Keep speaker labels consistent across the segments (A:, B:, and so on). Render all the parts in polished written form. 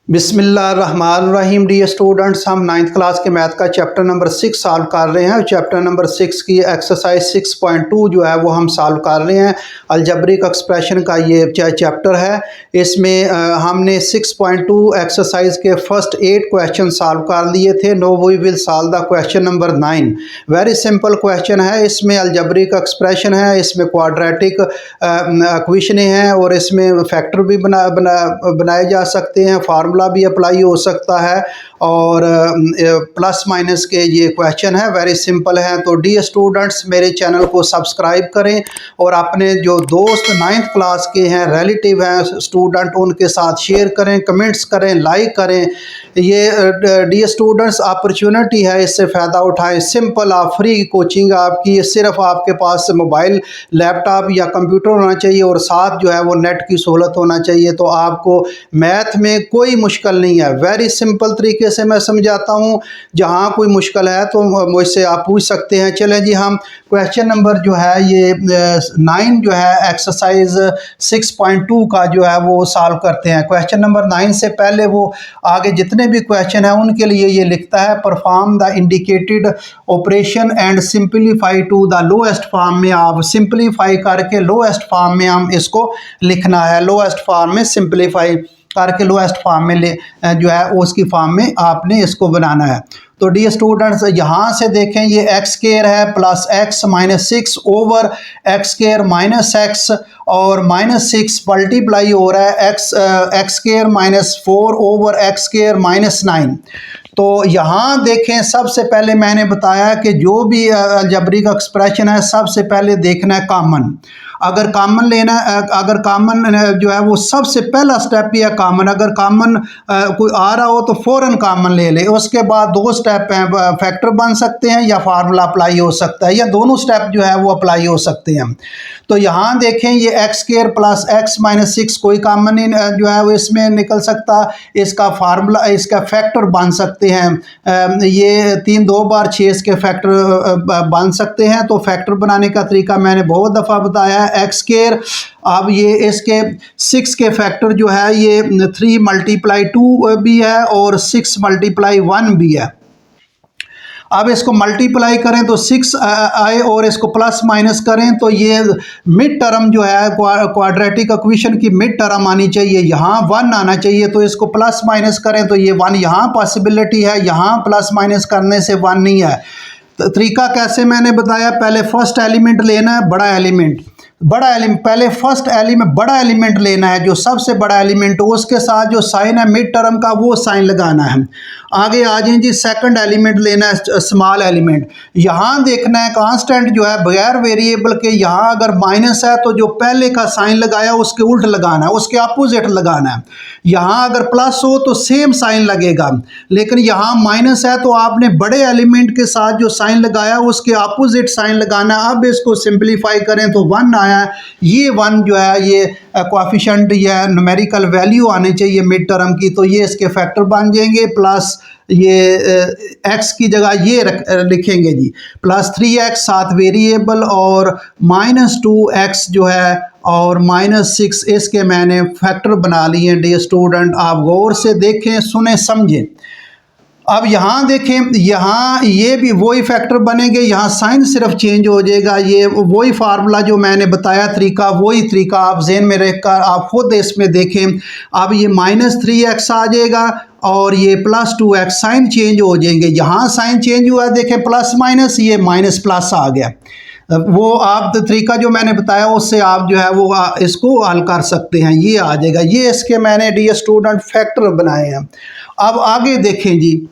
A: बिस्मिल्लाहिर्रहमानिर्रहीम। Dear students, हम ninth class के मैथ का चैप्टर नंबर 6 सॉल्व कर रहे हैं। चैप्टर नंबर 6 की एक्सरसाइज 6.2 जो है वो हम सॉल्व कर रहे हैं। अलजेब्रिक एक्सप्रेशन का ये चैप्टर है। इसमें हमने 6.2 एक्सरसाइज के फर्स्ट 8 क्वेश्चन सॉल्व कर लिए थे। No we will solve the question number 9। Very simple question है। इसमें अलजेब्रिक एक्सप्रेशन है, इसमें क्वाड्रेटिक इक्वेशन है और इसमें फैक्टर भी बनाए जा सकते हैं, फार्मूला भी अप्लाई हो सकता है और प्लस माइनस के ये क्वेश्चन है। वेरी सिंपल है। तो डी स्टूडेंट्स, मेरे चैनल को सब्सक्राइब करें और अपने जो दोस्त नाइन्थ क्लास के हैं, रिलेटिव हैं स्टूडेंट, उनके साथ शेयर करें, कमेंट्स करें, लाइक करें। ये डी स्टूडेंट्स अपॉर्चुनिटी है, इससे फ़ायदा उठाएं। सिंपल आप फ्री कोचिंग आपकी, सिर्फ आपके पास मोबाइल, लैपटॉप या कंप्यूटर होना चाहिए और साथ जो है वो नेट की सहूलत होना चाहिए। तो आपको मैथ में कोई मुश्किल नहीं है। वेरी सिंपल तरीके से मैं समझाता हूँ। जहाँ कोई मुश्किल है तो मुझसे आप पूछ सकते हैं। चलें जी, हम क्वेश्चन नंबर जो है ये 9 जो है एक्सरसाइज 6.2 का जो है वो सॉल्व करते हैं। क्वेश्चन नंबर 9 से पहले वो आगे जितने भी क्वेश्चन हैं उनके लिए ये लिखता है, perform the indicated operation and simplify to the lowest form में। आप सिंप्लीफाई करके लोएस्ट फॉर्म में हम इसको लिखना है। लोएस्ट फॉर्म में सिंप्लीफाई करके लोएस्ट फॉर्म में जो है उसकी फॉर्म में आपने इसको बनाना है। तो डी स्टूडेंट्स, यहाँ से देखें, ये एक्स स्क्वायर है plus x minus 6 over x square minus x और माइनस 6 मल्टीप्लाई हो रहा है x square minus 4 over x square minus 9। तो यहाँ देखें, सबसे पहले मैंने बताया कि जो भी अलजेब्रिक एक्सप्रेशन है सबसे पहले देखना है कॉमन। अगर कॉमन लेना, अगर कॉमन जो है वो सबसे पहला स्टेप ही है कॉमन। अगर कॉमन कोई आ रहा हो तो फ़ौरन कॉमन ले ले। उसके बाद 2 स्टेप हैं, फैक्टर बन सकते हैं या फार्मूला अप्लाई हो सकता है, या दोनों स्टेप जो है वो अप्लाई हो सकते हैं। तो यहाँ देखें, ये x square plus x minus 6 कोई कॉमन जो है वो इसमें निकल सकता। इसका फार्मूला, इसका फैक्टर बन सकते हैं। ये 3 2 बार 6 इसके फैक्टर बन सकते हैं। तो फैक्टर बनाने का तरीका मैंने बहुत दफ़ा बताया है। एक्स स्क्वायर, अब ये इसके 6 के फैक्टर जो है ये 3 मल्टीप्लाई 2 भी है और 6 मल्टीप्लाई 1 भी है। अब इसको मल्टीप्लाई करें तो 6 आए और इसको प्लस माइनस करें तो ये मिड टर्म जो है क्वाड्रेटिक इक्वेशन की मिड टर्म आनी चाहिए, यहाँ 1 आना चाहिए। तो इसको प्लस माइनस करें तो ये 1 यहाँ पॉसिबिलिटी है, यहाँ प्लस माइनस करने से 1 नहीं है। तो तरीका कैसे मैंने बताया, पहले फर्स्ट एलिमेंट लेना है, बड़ा एलिमेंट, पहले फर्स्ट एलिमेंट बड़ा एलिमेंट लेना है, जो सबसे बड़ा एलिमेंट हो, उसके साथ जो साइन है मिड टर्म का वो साइन लगाना है। आगे आ जाए जी, सेकंड एलिमेंट लेना है, स्मॉल एलिमेंट। यहाँ देखना है कांस्टेंट जो है बगैर वेरिएबल के, यहाँ अगर माइनस है तो जो पहले का साइन लगाया उसके उल्ट लगाना है, उसके अपोजिट लगाना है। यहाँ अगर प्लस हो तो सेम साइन लगेगा, लेकिन यहाँ माइनस है तो आपने बड़े एलिमेंट के साथ जो साइन लगाया उसके अपोजिट साइन लगाना। अब इसको सिंप्लीफाई करें तो 1 आया। ये 1 जो है ये कोएफिशिएंट या न्यूमेरिकल वैल्यू आने चाहिए मिड टर्म की, तो ये इसके फैक्टर बन जाएंगे। प्लस ये x की जगह ये लिखेंगे जी, प्लस 3x साथ वेरिएबल और माइनस 2x जो है और माइनस 6 इसके मैंने फैक्टर बना लिए। डी स्टूडेंट, आप गौर से देखें, सुने, समझें। अब यहाँ देखें, यहाँ ये भी वही फैक्टर बनेंगे, यहाँ साइन सिर्फ चेंज हो जाएगा। ये वही फार्मूला जो मैंने बताया तरीका, वही तरीका आप ज़हन में रखकर आप खुद इसमें देखें। अब ये माइनस 3x आ जाएगा और ये प्लस 2x, साइन चेंज हो जाएंगे। यहाँ साइन चेंज हुआ, देखें प्लस माइनस, ये माइनस प्लस आ गया। वो आप तरीका जो मैंने बताया उससे आप जो है वो इसको हल कर सकते हैं, ये आ जाएगा। ये इसके मैंने डी स्टूडेंट फैक्टर बनाए हैं। अब आगे देखें जी,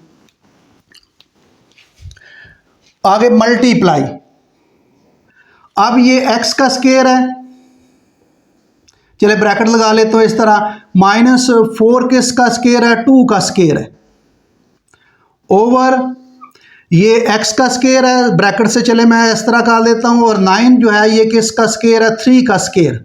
A: आगे मल्टीप्लाई। अब ये x का स्क्वायर है, चले ब्रैकेट लगा ले तो इस तरह, माइनस 4 किसका स्क्वायर है, 2 का स्क्वायर है, ओवर ये x का स्क्वायर है, ब्रैकेट से चले मैं इस तरह कर देता हूं, और 9 जो है ये किसका स्क्वायर है, 3 का स्क्वायर।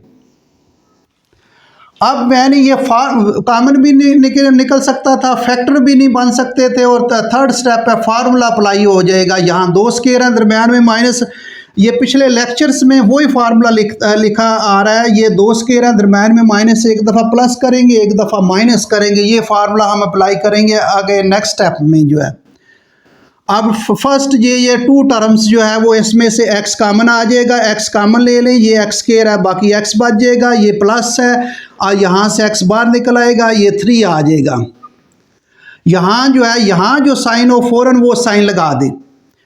A: अब मैंने ये कॉमन भी नहीं निकल सकता था, फैक्टर भी नहीं बन सकते थे, और थर्ड स्टेप पे फार्मूला अप्लाई हो जाएगा। यहाँ 2 स्क्वायर हैं, दरम्यान में माइनस ये पिछले लेक्चर्स में वही फार्मूला लिखा आ रहा है। ये दो स्केयर है, दरम्यान में माइनस, एक दफ़ा प्लस करेंगे एक दफ़ा माइनस करेंगे, ये फार्मूला हम अप्लाई करेंगे आगे नेक्स्ट स्टेप में जो है। अब फर्स्ट ये टू टर्म्स जो है वो इसमें से x कामन आ जाएगा, x कामन ले लें, ये x स्केयर है, बाकी x बच जाएगा, ये प्लस है और यहाँ से x बाहर निकल आएगा, ये 3 आ जाएगा। यहाँ जो है, यहाँ जो साइन हो फ़ौरन वो साइन लगा दें,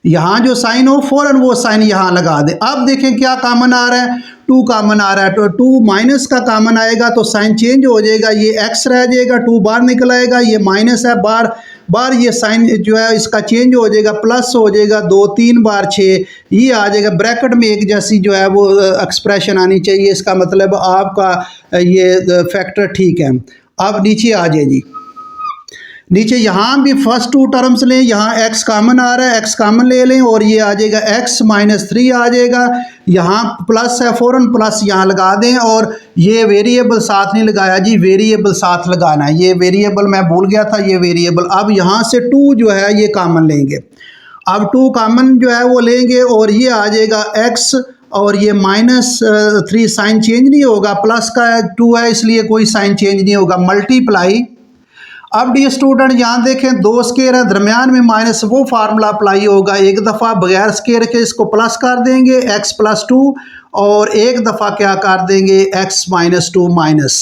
A: यहाँ जो साइन हो फ़ौरन वो साइन यहाँ लगा दें। अब देखें क्या कामन आ रहा है, 2 कामन आ रहा है, तो 2 माइनस का कामन आएगा तो साइन चेंज हो जाएगा, ये x रह जाएगा, 2 बाहर निकल आएगा, ये माइनस है, बार ये साइन जो है इसका चेंज हो जाएगा, प्लस हो जाएगा, 2 3 बार 6 ये आ जाएगा। ब्रैकेट में एक जैसी जो है वो एक्सप्रेशन आनी चाहिए, इसका मतलब आपका ये फैक्टर ठीक है। अब नीचे आ जाए जी, नीचे यहाँ भी फर्स्ट 2 टर्म्स लें, यहाँ x कामन आ रहा है, x कामन ले लें और ये आ जाएगा x माइनस 3 आ जाएगा, यहाँ प्लस है फ़ौरन प्लस यहाँ लगा दें और ये वेरिएबल साथ नहीं लगाया जी, वेरिएबल साथ लगाना है, ये वेरिएबल मैं भूल गया था, ये वेरिएबल। अब यहाँ से 2 जो है ये कामन लेंगे, अब 2 कामन जो है वो लेंगे और ये आ जाएगा x और ये माइनस 3 साइन चेंज नहीं होगा, प्लस का 2 है इसलिए कोई साइन चेंज नहीं होगा, मल्टीप्लाई। अब डी स्टूडेंट यहाँ देखें, 2 स्केयर है, दरमियान में माइनस, वो फार्मूला अप्लाई होगा, एक दफ़ा बगैर स्केयर के इसको प्लस कर देंगे x प्लस 2 और एक दफ़ा क्या कर देंगे x माइनस 2 माइनस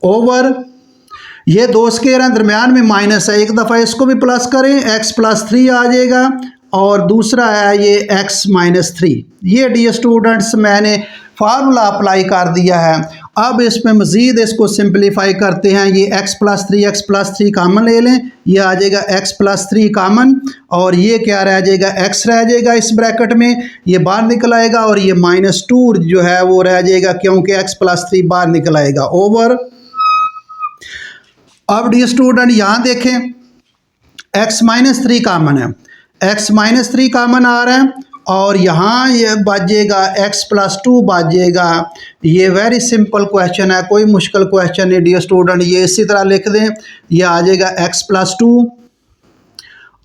A: ओवर, ये 2 स्केयर हैं, दरमियान में माइनस है, एक दफ़ा इसको भी प्लस करें x प्लस 3 आ जाएगा और दूसरा है ये x माइनस 3। ये डी स्टूडेंट्स मैंने फार्मूला अप्लाई कर दिया है। अब इसमें मज़ीद इसको सिंप्लीफाई करते हैं, ये x प्लस 3 कामन ले लें, ये आ जाएगा x प्लस 3 कामन और ये क्या रह जाएगा x रह जाएगा इस ब्रैकेट में, ये बाहर निकल आएगा और ये माइनस 2 जो है वो रह जाएगा क्योंकि x प्लस 3 बाहर निकल आएगा ओवर। अब डी स्टूडेंट यहाँ देखें, x माइनस 3 कामन है, x माइनस 3 कामन आ रहा है और यहाँ ये बचेगा x प्लस 2 बचेगा। ये वेरी सिंपल क्वेश्चन है, कोई मुश्किल क्वेश्चन नहीं डियर स्टूडेंट, ये इसी तरह लिख दें, ये आ जाएगा x प्लस 2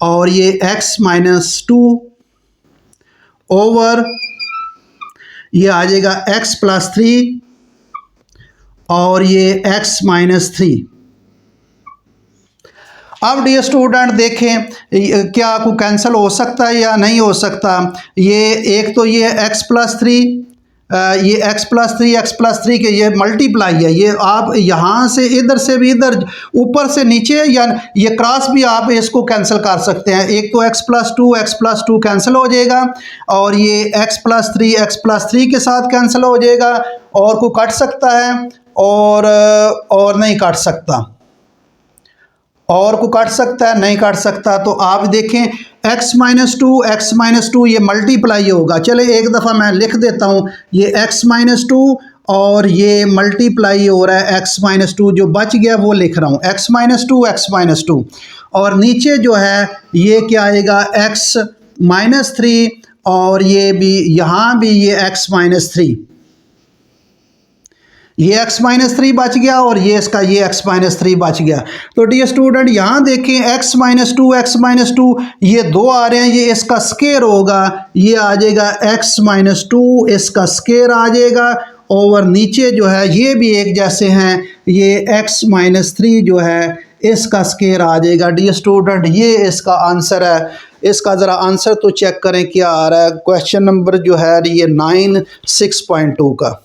A: और ये x माइनस 2 ओवर, ये आ जाएगा x प्लस 3 और ये x माइनस 3। अब डियर स्टूडेंट देखें क्या को कैंसिल हो सकता है या नहीं हो सकता। ये एक तो ये x प्लस 3, ये x प्लस 3 के ये मल्टीप्लाई है, ये आप यहाँ से इधर से भी इधर ऊपर से नीचे या ये क्रॉस भी आप इसको कैंसिल कर सकते हैं। एक तो x प्लस 2 कैंसिल हो जाएगा और ये x प्लस 3 के साथ कैंसिल हो जाएगा और को कट सकता है और नहीं काट सकता, और को काट सकता है नहीं काट सकता। तो आप देखें x माइनस 2 ये मल्टीप्लाई होगा, चले एक दफ़ा मैं लिख देता हूँ, ये x माइनस 2 और ये मल्टीप्लाई हो रहा है x माइनस 2, जो बच गया वो लिख रहा हूँ x माइनस 2 और नीचे जो है ये क्या आएगा x माइनस 3 और ये भी यहाँ भी ये x माइनस 3, ये x माइनस 3 बच गया और ये इसका ये x माइनस 3 बच गया। तो डियर स्टूडेंट यहाँ देखें x माइनस 2 ये 2 आ रहे हैं, ये इसका स्केयर होगा, ये आ जाएगा x माइनस 2 इसका स्केयर आ जाएगा ओवर, नीचे जो है ये भी एक जैसे हैं, ये x माइनस 3 जो है इसका स्केयर आ जाएगा। डियर स्टूडेंट ये इसका आंसर है, इसका ज़रा आंसर तो चेक करें क्या आ रहा है। क्वेश्चन नंबर जो है ये 6.2 का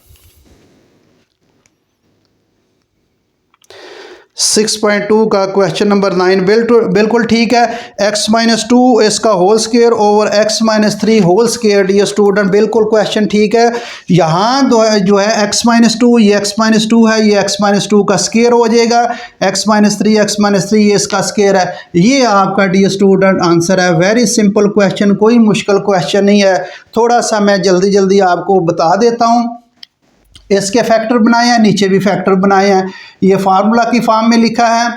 A: 6.2 का क्वेश्चन नंबर 9 बिल्कुल ठीक है। x माइनस 2 इसका whole square over x minus 3 whole square. Dear student बिल्कुल क्वेश्चन ठीक है। यहाँ जो है x माइनस 2 ये x माइनस 2 है, ये x माइनस 2 का स्केयर हो जाएगा, x माइनस 3 ये इसका स्केयर है। ये आपका डियर स्टूडेंट आंसर है। वेरी सिंपल क्वेश्चन, कोई मुश्किल क्वेश्चन नहीं है। थोड़ा सा मैं जल्दी आपको बता देता हूँ। इसके फैक्टर बनाए हैं, नीचे भी फैक्टर बनाए हैं। ये फार्मूला की फॉर्म में लिखा है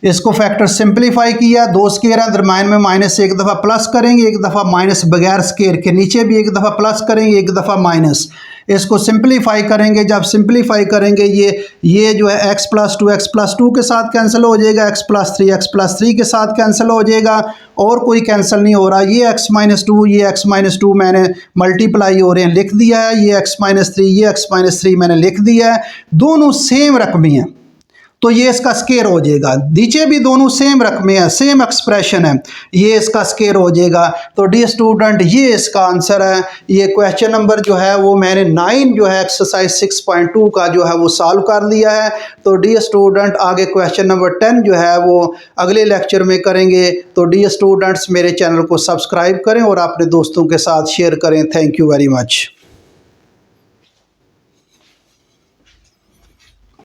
A: इसको फैक्टर सिंपलीफाई किया, दो स्केयर हैं दरम्यान में माइनस, एक दफ़ा प्लस करेंगे, एक दफ़ा माइनस, बगैर स्केयर के नीचे भी एक दफ़ा प्लस करेंगे, एक दफ़ा माइनस। इसको सिंपलीफाई करेंगे, जब सिंपलीफाई करेंगे ये जो है x प्लस टू के साथ कैंसिल हो जाएगा, x प्लस थ्री के साथ कैंसिल हो जाएगा, और कोई कैंसिल नहीं हो रहा। ये x माइनस टू मैंने मल्टीप्लाई हो रहे हैं लिख दिया है, ये x थ्री मैंने लिख दिया है, दोनों सेम रकमी हैं तो ये इसका स्केयर हो जाएगा। नीचे भी दोनों सेम रकमें हैं, सेम एक्सप्रेशन है, ये इसका स्केयर हो जाएगा। तो डी स्टूडेंट ये इसका आंसर है। ये क्वेश्चन नंबर जो है वो मैंने 9 जो है एक्सरसाइज 6.2 का जो है वो सॉल्व कर लिया है। तो डी स्टूडेंट आगे क्वेश्चन नंबर 10 जो है वो अगले लेक्चर में करेंगे। तो डी स्टूडेंट्स मेरे चैनल को सब्सक्राइब करें और अपने दोस्तों के साथ शेयर करें। Thank you very much.